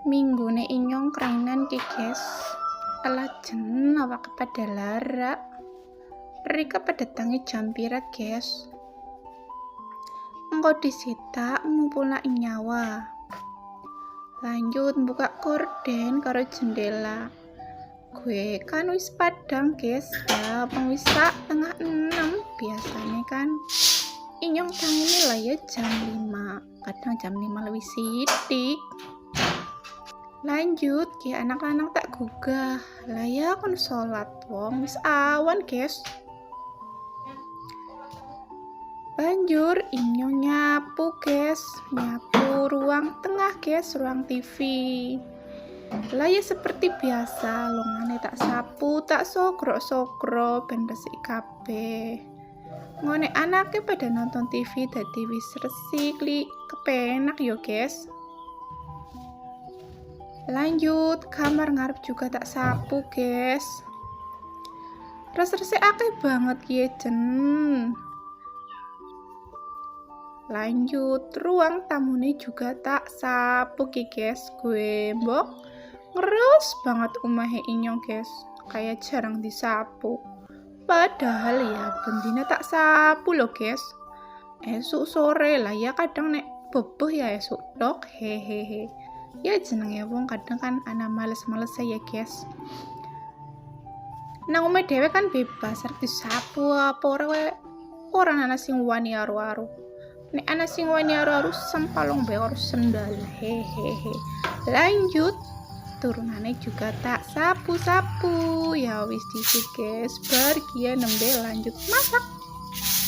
Minggune inyong krainan ki guys. Alajen awak kepada lara. Rika pada tangi jam pira guys. Engko disita ngumpulna nyawa. Lanjut buka gorden karo jendela. Gue kan wis padang guys ya, pengwisa tengah 6 biasanya kan. Inyong tangini lah ya jam 5, kadang jam 5 lebih sidik. Lanjut ki anak-anak tak gugah lah ya kon sholat wong wis awan guys. Banjur inyong nyapu guys, nyapu ruang tengah guys, ruang TV. Lah ya seperti biasa longane tak sapu tak sokro ben resik kabeh. Ngone anaknya pada nonton TV dadi wis resik li kepenak yo guys. Lanjut kamar ngarep juga tak sapu guys. Resik akeh banget ya jen. Lanjut ruang tamune juga tak sapu ki guys. Gue mbok ngeres banget umahe inyong guys, kayak jarang disapu. Padahal ya bendina tak sapu loh guys. Esuk sore lah ya kadang nek bebeh ya esuk dok hehehe. Ya jenenge wong kadang kan ana males-males ya guys. Nang omah dhewe kan bebas arep disapu apa ora ana sing wani aru-aru. Nek ana sing wani aru-aru sempalong bae karo sendal hehehe. Lanjut turunannya juga tak sapu-sapu. Ya wis dikit guys, bar kia nembe lanjut masak.